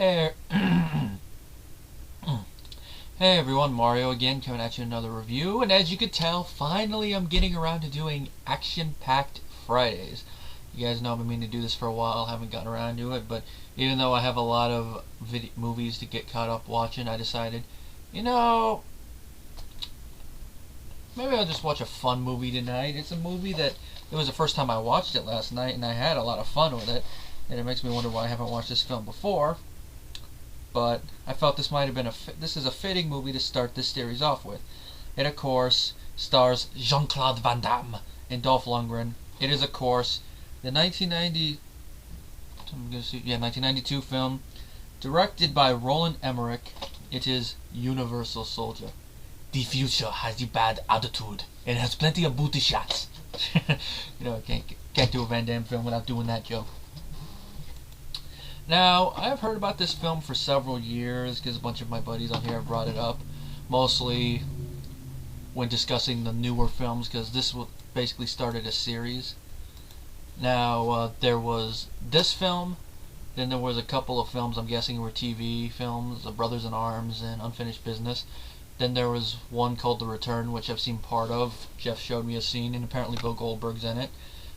Hey, hey everyone, Mario again, coming at you another review, and as you can tell, finally I'm getting around to doing action-packed Fridays. You guys know I've been meaning to do this for a while, haven't gotten around to it, but even though I have a lot of movies to get caught up watching, I decided, maybe I'll just watch a fun movie tonight. It's a movie that, it was the first time I watched it last night, and I had a lot of fun with it, and it makes me wonder why I haven't watched this film before. But I felt this might have been this is a fitting movie to start this series off with. It, of course, stars Jean-Claude Van Damme and Dolph Lundgren. It is, of course, the 1992 film, directed by Roland Emmerich. It is Universal Soldier. The future has the bad attitude and has plenty of booty shots. Can't do a Van Damme film without doing that joke. Now, I've heard about this film for several years because a bunch of my buddies on here have brought it up, mostly when discussing the newer films, because this basically started a series. Now, there was this film, then there was a couple of films I'm guessing were TV films, Brothers in Arms and Unfinished Business. Then there was one called The Return, which I've seen part of. Jeff showed me a scene, and apparently Bill Goldberg's in it.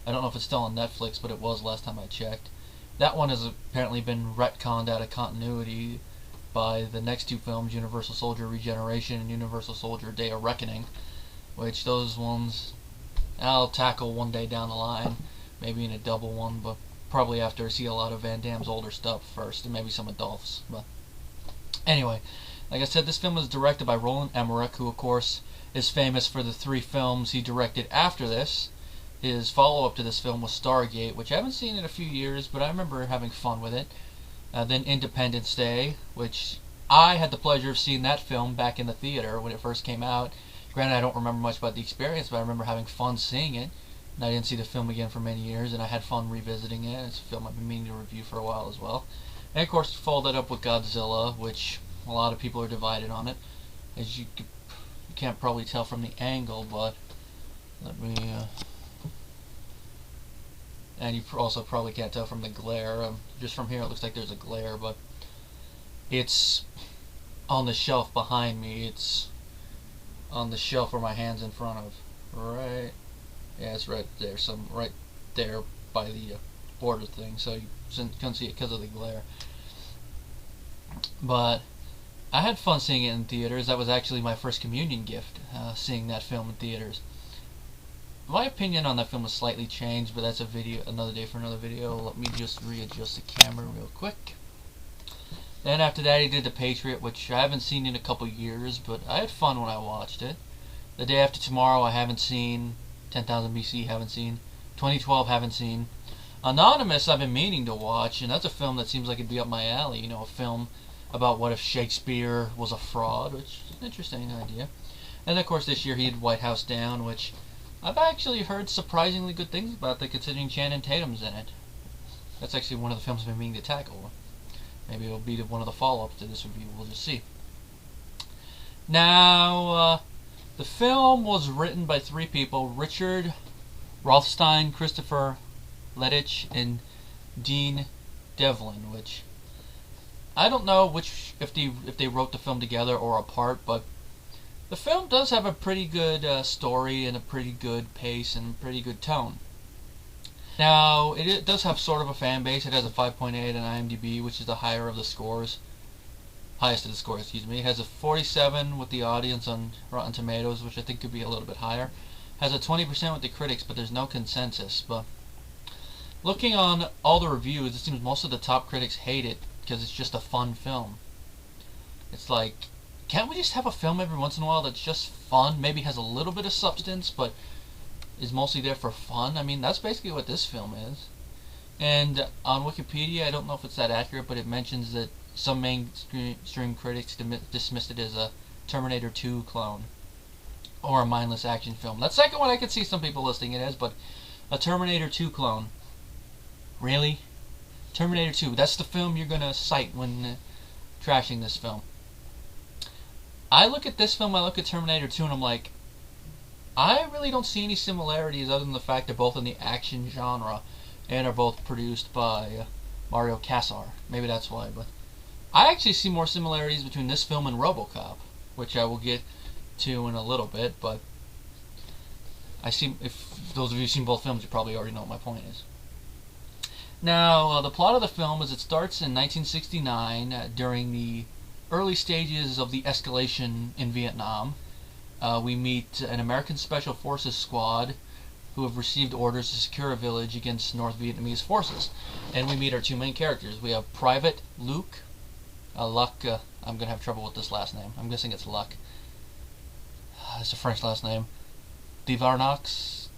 I don't know if it's still on Netflix, but it was last time I checked. That one has apparently been retconned out of continuity by the next two films, Universal Soldier Regeneration and Universal Soldier Day of Reckoning, which those ones I'll tackle one day down the line, maybe in a double one, but probably after I see a lot of Van Damme's older stuff first, and maybe some of Dolph's. But anyway, like I said, this film was directed by Roland Emmerich, who of course is famous for the three films he directed after this. His follow-up to this film was Stargate, which I haven't seen in a few years, but I remember having fun with it. Then Independence Day, which I had the pleasure of seeing that film back in the theater when it first came out. Granted, I don't remember much about the experience, but I remember having fun seeing it. And I didn't see the film again for many years, and I had fun revisiting it. It's a film I've been meaning to review for a while as well. And of course, followed that up with Godzilla, which a lot of people are divided on it. As you can't probably tell from the angle, but let me... And you also probably can't tell from the glare. Just from here it looks like there's a glare, but it's on the shelf behind me. It's on the shelf where my hand's in front of. Right? Yeah, it's right there. Right there by the border thing, so you couldn't see it because of the glare. But I had fun seeing it in theaters. That was actually my first communion gift, seeing that film in theaters. My opinion on that film has slightly changed, but that's another day for another video. Let me just readjust the camera real quick. Then after that he did The Patriot, which I haven't seen in a couple years, but I had fun when I watched it. The Day After Tomorrow I haven't seen. 10,000 BC haven't seen. 2012 haven't seen. Anonymous I've been meaning to watch, and that's a film that seems like it'd be up my alley. A film about what if Shakespeare was a fraud, which is an interesting idea. And of course this year he did White House Down, which I've actually heard surprisingly good things about that, considering Channing Tatum's in it. That's actually one of the films I've been meaning to tackle. Maybe it'll be one of the follow-ups to this review. We'll just see. Now, the film was written by three people: Richard Rothstein, Christopher Lettich, and Dean Devlin. Which I don't know if they wrote the film together or apart, but the film does have a pretty good story and a pretty good pace and a pretty good tone. Now, it does have sort of a fan base. It has a 5.8 on IMDb, which is the highest of the scores, excuse me. It has a 47 with the audience on Rotten Tomatoes, which I think could be a little bit higher. Has a 20% with the critics, but there's no consensus. But looking on all the reviews, it seems most of the top critics hate it because it's just a fun film. It's like, can't we just have a film every once in a while that's just fun? Maybe has a little bit of substance, but is mostly there for fun? I mean, that's basically what this film is. And on Wikipedia, I don't know if it's that accurate, but it mentions that some mainstream critics dismissed it as a Terminator 2 clone, or a mindless action film. That second one I could see some people listing it as, but a Terminator 2 clone. Really? Terminator 2, that's the film you're gonna cite when trashing this film. I look at this film, I look at Terminator 2, and I'm like, I really don't see any similarities other than the fact they're both in the action genre and are both produced by Mario Casar. Maybe that's why, but I actually see more similarities between this film and RoboCop, which I will get to in a little bit, but I see, if those of you who've seen both films, you probably already know what my point is. Now, the plot of the film is it starts in 1969 during the early stages of the escalation in Vietnam. We meet an American Special Forces squad who have received orders to secure a village against North Vietnamese forces. And we meet our two main characters. We have Private Luc, Luc, I'm going to have trouble with this last name. I'm guessing it's Luc. It's a French last name. Divarax,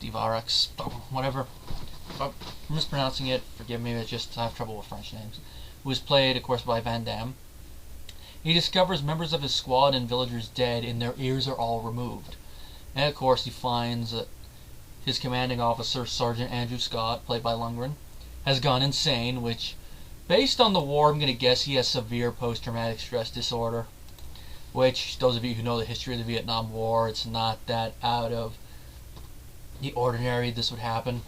whatever. If I'm mispronouncing it, forgive me, it's just I have trouble with French names. Who is played, of course, by Van Damme. He discovers members of his squad and villagers dead and their ears are all removed. And of course he finds his commanding officer, Sergeant Andrew Scott, played by Lundgren, has gone insane, which, based on the war, I'm going to guess he has severe post-traumatic stress disorder. Which, those of you who know the history of the Vietnam War, it's not that out of the ordinary this would happen.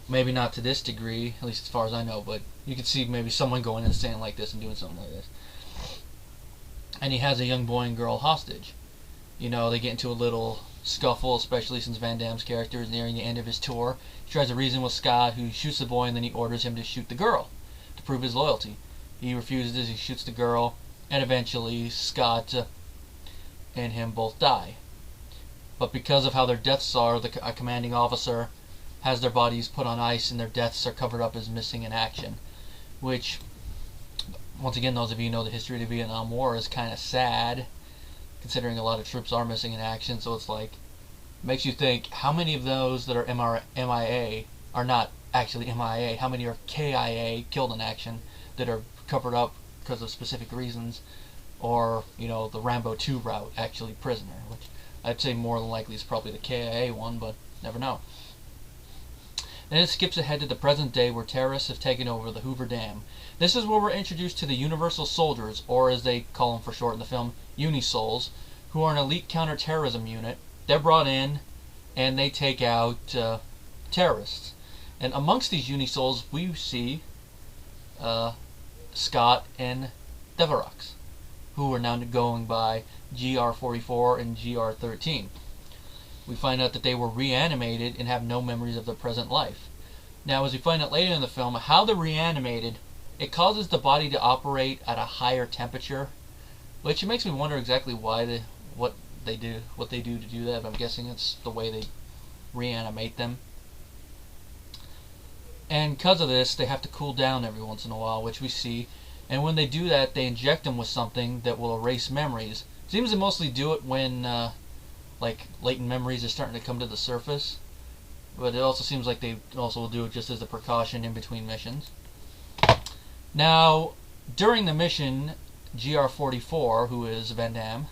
Maybe not to this degree, at least as far as I know, but you could see maybe someone going insane like this and doing something like this. And he has a young boy and girl hostage. You know, they get into a little scuffle, especially since Van Damme's character is nearing the end of his tour. He tries to reason with Scott, who shoots the boy, and then he orders him to shoot the girl to prove his loyalty. He refuses, he shoots the girl, and eventually Scott and him both die. But because of how their deaths are, the commanding officer has their bodies put on ice and their deaths are covered up as missing in action. Which, once again, those of you who know the history of the Vietnam War, is kind of sad, considering a lot of troops are missing in action. So it's like, makes you think, how many of those that are MIA are not actually MIA? How many are KIA, killed in action, that are covered up because of specific reasons? Or, you know, the Rambo 2 route, actually prisoner, which I'd say more than likely is probably the KIA one, but never know. Then it skips ahead to the present day where terrorists have taken over the Hoover Dam. This is where we're introduced to the Universal Soldiers, or as they call them for short in the film, Unisols, who are an elite counter-terrorism unit. They're brought in and they take out terrorists. And amongst these Unisols we see Scott and Devarax, who are now going by GR44 and GR13. We find out that they were reanimated and have no memories of their present life. Now, as we find out later in the film, how they're reanimated, it causes the body to operate at a higher temperature, which makes me wonder exactly why what they do to do that. But I'm guessing it's the way they reanimate them. And because of this, they have to cool down every once in a while, which we see. And when they do that, they inject them with something that will erase memories. Seems to mostly do it when like latent memories are starting to come to the surface, but it also seems like they also will do it just as a precaution in between missions. Now, during the mission, GR44, who is Van Damme,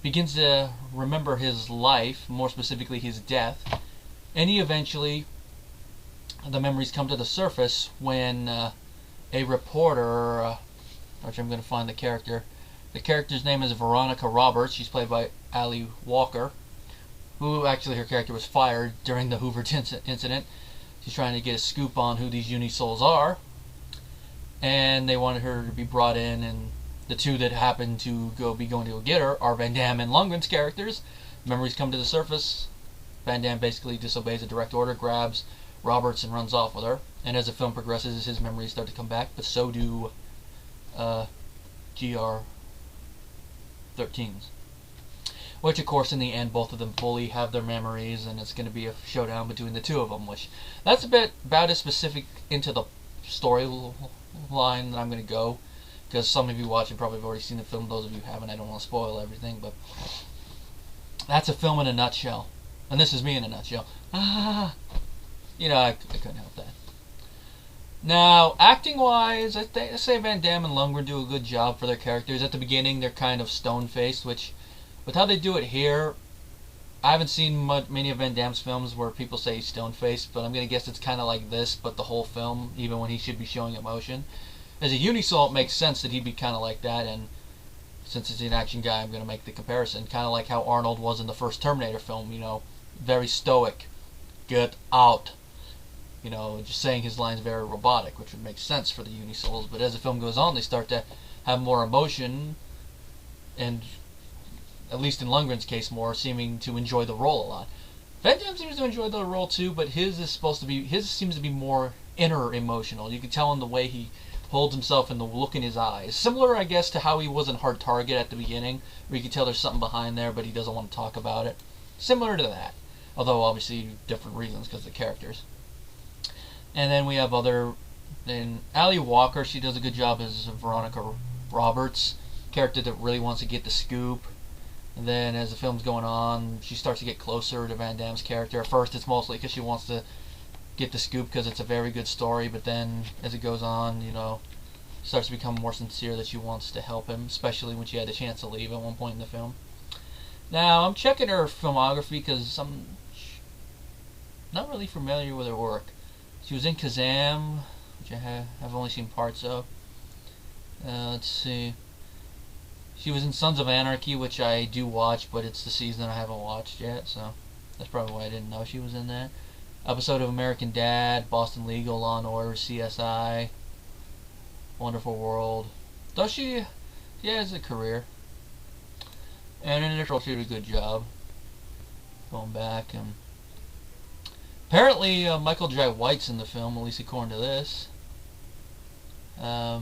begins to remember his life, more specifically his death, and he eventually, the memories come to the surface when a reporter, which I'm going to find the character. The character's name is Veronica Roberts. She's played by Ali Walker, who actually her character was fired during the Hoover incident. She's trying to get a scoop on who these Unisols are, and they wanted her to be brought in, and the two that happen to be going to go get her are Van Damme and Lundgren's characters. Memories come to the surface. Van Damme basically disobeys a direct order, grabs Roberts and runs off with her, and as the film progresses his memories start to come back, but so do GR13's. Which, of course, in the end, both of them fully have their memories, and it's going to be a showdown between the two of them, which, that's about as specific into the storyline that I'm going to go, because some of you watching probably have already seen the film, those of you who haven't, I don't want to spoil everything, but that's a film in a nutshell. And this is me in a nutshell. You know, I couldn't help that. Now, acting-wise, I say Van Damme and Lundgren do a good job for their characters. At the beginning, they're kind of stone-faced, which, with how they do it here, I haven't seen many of Van Damme's films where people say he's stone-faced, but I'm going to guess it's kind of like this, but the whole film, even when he should be showing emotion. As a Unisol, it makes sense that he'd be kind of like that, and since he's an action guy, I'm going to make the comparison. Kind of like how Arnold was in the first Terminator film, you know, very stoic. Get out. You know, just saying his lines very robotic, which would make sense for the Unisols, but as the film goes on, they start to have more emotion, and at least in Lundgren's case, more seeming to enjoy the role a lot. Van Damme seems to enjoy the role too, but his seems to be more inner emotional. You can tell in the way he holds himself and the look in his eyes. Similar, I guess, to how he was in Hard Target at the beginning, where you can tell there's something behind there, but he doesn't want to talk about it. Similar to that, although obviously different reasons because of the characters. And then we have then Ali Walker. She does a good job as Veronica Roberts, character that really wants to get the scoop. And then as the film's going on, she starts to get closer to Van Damme's character. At first, it's mostly because she wants to get the scoop because it's a very good story, but then as it goes on, starts to become more sincere that she wants to help him, especially when she had the chance to leave at one point in the film. Now, I'm checking her filmography because I'm not really familiar with her work. She was in Kazam, which I have only seen parts of. Let's see. She was in Sons of Anarchy, which I do watch, but it's the season I haven't watched yet, so that's probably why I didn't know she was in that. Episode of American Dad, Boston Legal, Law and Order, CSI, Wonderful World. Does she has a career. And in this role, she did a good job. Going back, and apparently Michael Jai White's in the film, at least according to this. I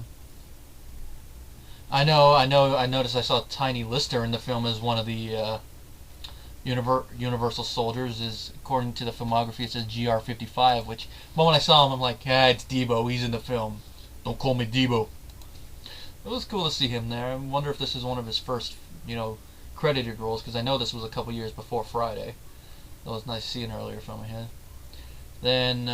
noticed I saw Tiny Lister in the film as one of the Universal Soldiers. Is according to the filmography, it says GR55, which, but when I saw him, I'm like, it's Debo, he's in the film. Don't call me Debo. It was cool to see him there. I wonder if this is one of his first, credited roles, because I know this was a couple years before Friday. It was nice to see an earlier film I had. Then,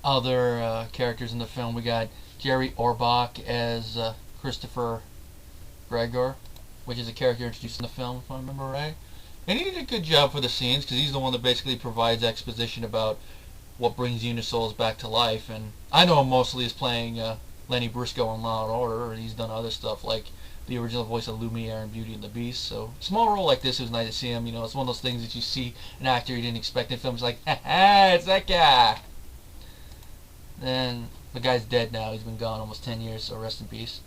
other characters in the film, we got Jerry Orbach as Christopher Gregor, which is a character introduced in the film, if I remember right. And he did a good job for the scenes, because he's the one that basically provides exposition about what brings Unisouls back to life. And I know him mostly as playing Lenny Briscoe in Law and Order, and he's done other stuff like the original voice of Lumiere in Beauty and the Beast. So a small role like this, it was nice to see him. It's one of those things that you see an actor you didn't expect in films, like, it's that guy. Then the guy's dead now. He's been gone almost 10 years, so rest in peace.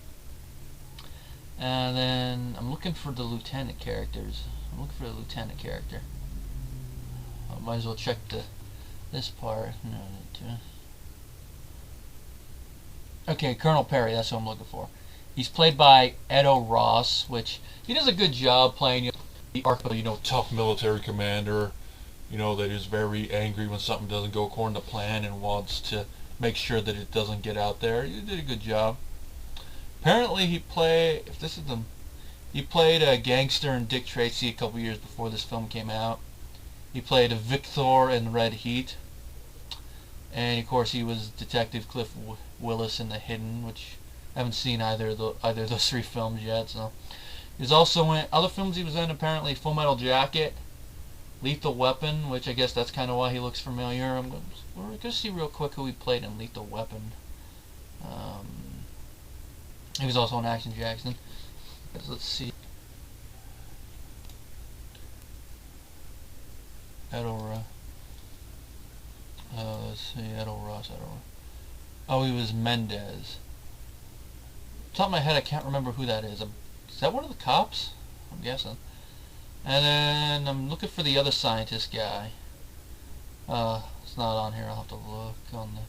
And then I'm looking for the lieutenant characters. I might as well check this part. Okay, Colonel Perry, that's what I'm looking for. He's played by Edo Ross, which he does a good job playing the tough military commander, that is very angry when something doesn't go according to plan and wants to make sure that it doesn't get out there. He did a good job. Apparently he played a gangster in Dick Tracy a couple years before this film came out. He played a Victor in Red Heat. And of course he was Detective Cliff Willis in The Hidden, which I haven't seen either of those three films yet. So he's also in other films he was in, apparently Full Metal Jacket, Lethal Weapon, which I guess that's kind of why he looks familiar. We're going to see real quick who he played in Lethal Weapon. He was also in Action Jackson. Let's see. Edo Ross. Oh, he was Mendez. Top of my head, I can't remember who that is. Is that one of the cops? I'm guessing. And then I'm looking for the other scientist guy. It's not on here. I'll have to look on the...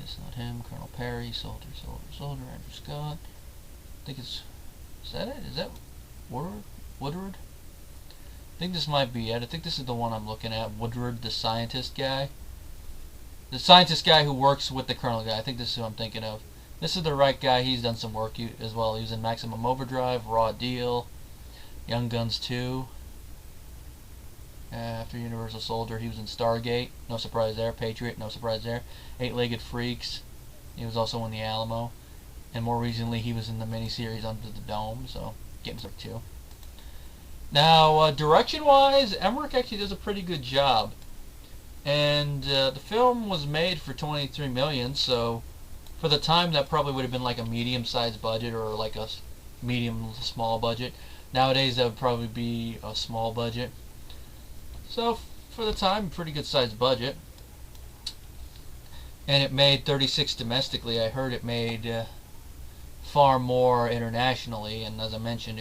it's not him. Colonel Perry, Soldier, Andrew Scott. I think it's... Is that it? Is that Woodward? I think this might be it. I think this is the one I'm looking at. Woodward, the scientist guy. The scientist guy who works with the colonel guy. I think this is who I'm thinking of. This is the right guy. He's done some work as well. He was in Maximum Overdrive, Raw Deal, Young Guns 2. After Universal Soldier, he was in Stargate. No surprise there. Patriot. No surprise there. Eight-Legged Freaks. He was also in The Alamo. And more recently, he was in the miniseries Under the Dome. So, getting stuck too. Now, direction-wise, Emmerich actually does a pretty good job. And the film was made for $23 million, so for the time that probably would have been like a medium-sized budget or like a medium-small budget. Nowadays, that would probably be a small budget. So for the time, pretty good-sized budget. And it made 36 domestically. I heard it made far more internationally, and as I mentioned,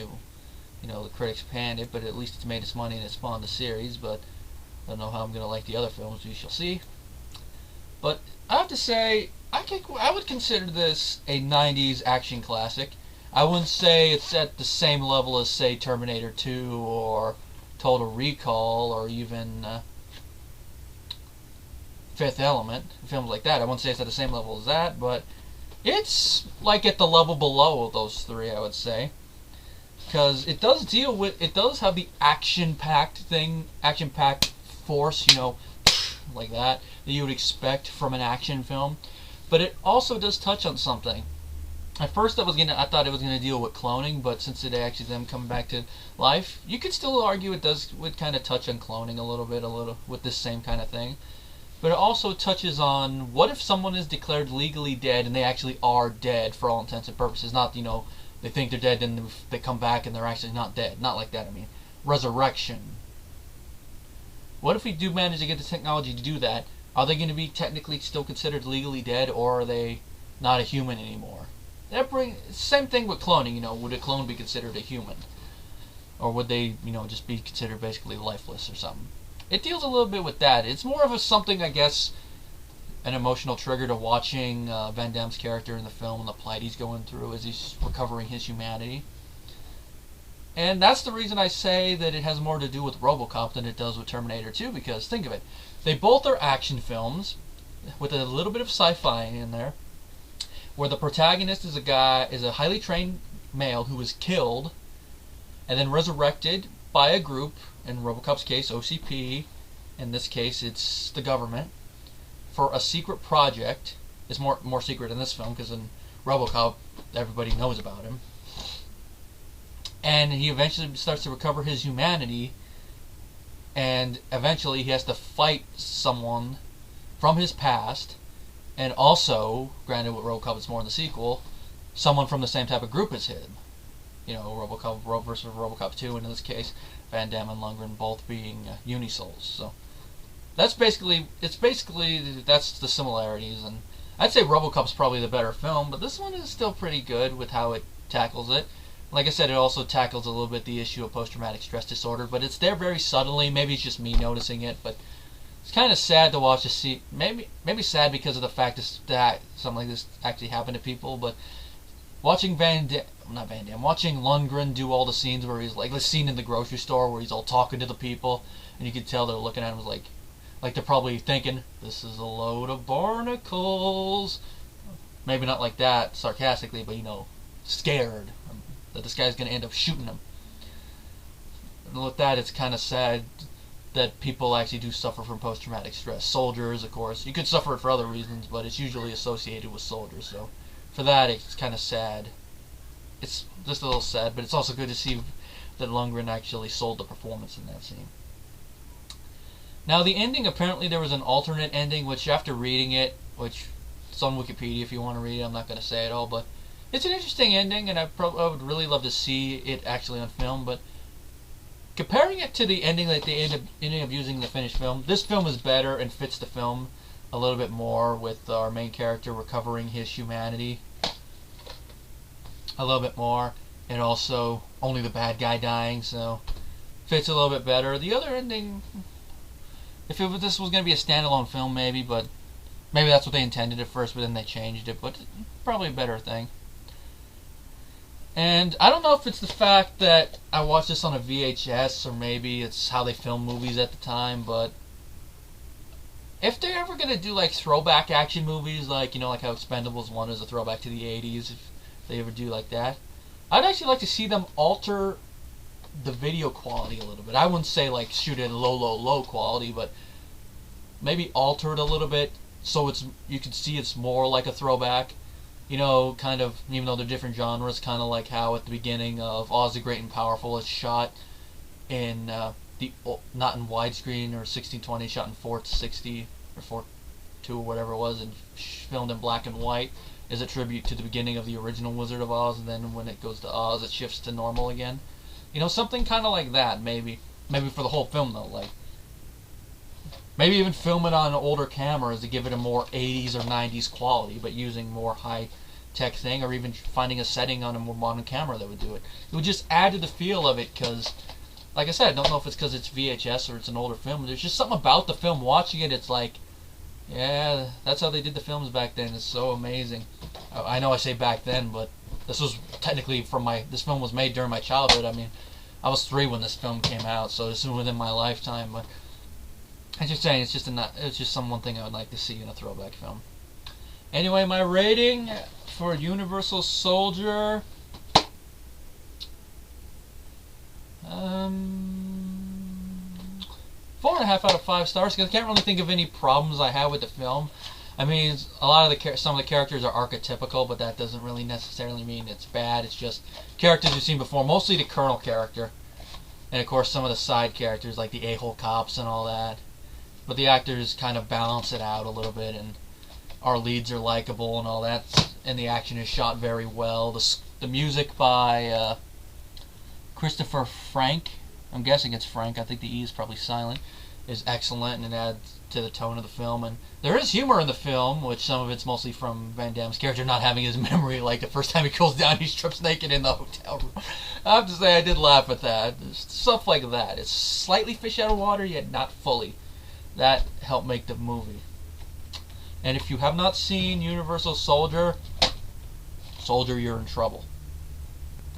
the critics panned it, but at least it's made its money and it spawned a series. But I don't know how I'm gonna like the other films. We shall see. But I have to say, I would consider this a '90s action classic. I wouldn't say it's at the same level as, say, Terminator 2 or Total Recall or even Fifth Element, films like that. I wouldn't say it's at the same level as that, but it's like at the level below those three, I would say. Because it does have the action-packed force, like that you would expect from an action film. But it also does touch on something. At first I thought it was gonna deal with cloning, but since it actually them coming back to life, you could still argue would kind of touch on cloning a little with this same kind of thing. But it also touches on, what if someone is declared legally dead and they actually are dead for all intents and purposes? Not, they think they're dead, then they come back and they're actually not dead. Not like that, I mean. Resurrection. What if we do manage to get the technology to do that? Are they going to be technically still considered legally dead, or are they not a human anymore? Same thing with cloning, would a clone be considered a human? Or would they, just be considered basically lifeless or something? It deals a little bit with that. It's more of something, I guess, an emotional trigger to watching Van Damme's character in the film and the plight he's going through as he's recovering his humanity. And that's the reason I say that it has more to do with RoboCop than it does with Terminator 2, because think of it. They both are action films with a little bit of sci-fi in there, where the protagonist is a highly trained male who was killed and then resurrected by a group, in RoboCop's case OCP, in this case it's the government, for a secret project. It's more secret in this film, because in RoboCop everybody knows about him. And he eventually starts to recover his humanity, and eventually he has to fight someone from his past, and also, granted with RoboCop it's more in the sequel, someone from the same type of group as him. RoboCop versus RoboCop 2, and in this case Van Damme and Lundgren both being Unisouls. So that's that's the similarities, and I'd say RoboCop's probably the better film, but this one is still pretty good with how it tackles it. Like I said, it also tackles a little bit the issue of post-traumatic stress disorder, but it's there very subtly. Maybe it's just me noticing it, but it's kind of sad to watch maybe sad because of the fact that something like this actually happened to people, but watching watching Lundgren do all the scenes where he's like the scene in the grocery store where he's all talking to the people, and you can tell they're looking at him like they're probably thinking, this is a load of barnacles. Maybe not like that sarcastically, but scared that this guy's going to end up shooting him. And with that, it's kind of sad that people actually do suffer from post-traumatic stress. Soldiers, of course. You could suffer it for other reasons, but it's usually associated with soldiers. So for that, it's kind of sad. It's just a little sad, but it's also good to see that Lundgren actually sold the performance in that scene. Now, the ending, apparently there was an alternate ending, which after reading it, which it's on Wikipedia if you want to read it, I'm not going to say it all, but it's an interesting ending, and I would really love to see it actually on film, but comparing it to the ending that they ended up using in the finished film, this film is better and fits the film a little bit more, with our main character recovering his humanity a little bit more, and also only the bad guy dying, so fits a little bit better. The other ending, this was going to be a standalone film maybe, but maybe that's what they intended at first, but then they changed it, but probably a better thing. And I don't know if it's the fact that I watched this on a VHS, or maybe it's how they filmed movies at the time, but if they're ever going to do like throwback action movies, like like how Expendables 1 is a throwback to the 80s, if they ever do like that, I'd actually like to see them alter the video quality a little bit. I wouldn't say like shoot it low quality, but maybe alter it a little bit so you can see it's more like a throwback. Kind of, even though they're different genres, kind of like how at the beginning of Oz the Great and Powerful, it's shot in not in widescreen or 1620, shot in 460 or 4:2 or whatever it was, and filmed in black and white as a tribute to the beginning of the original Wizard of Oz, and then when it goes to Oz, it shifts to normal again. Something kind of like that, maybe for the whole film though, like maybe even film it on older cameras to give it a more 80s or 90s quality, but using more high architect thing, or even finding a setting on a more modern camera that would do it. It would just add to the feel of it, because, like I said, I don't know if it's because it's VHS or it's an older film. There's just something about the film, watching it, it's like, yeah, that's how they did the films back then. It's so amazing. I know I say back then, but this was technically this film was made during my childhood. I mean, I was 3 when this film came out, so this is within my lifetime, but I'm just saying, it's just one thing I would like to see in a throwback film. Anyway, my rating for Universal Soldier, 4.5 out of 5 stars, because I can't really think of any problems I have with the film. I mean, some of the characters are archetypical, but that doesn't really necessarily mean it's bad. It's just characters you've seen before, mostly the Colonel character, and of course some of the side characters like the a-hole cops and all that. But the actors kind of balance it out a little bit, and our leads are likable and all that, and the action is shot very well. The music by Christopher Frank, I'm guessing it's Frank, I think the E is probably silent, is excellent, and it adds to the tone of the film. And there is humor in the film, which some of it's mostly from Van Damme's character not having his memory, like the first time he goes down, he strips naked in the hotel room. I have to say, I did laugh at that. Stuff like that. It's slightly fish out of water, yet not fully. That helped make the movie. And if you have not seen Universal Soldier, you're in trouble.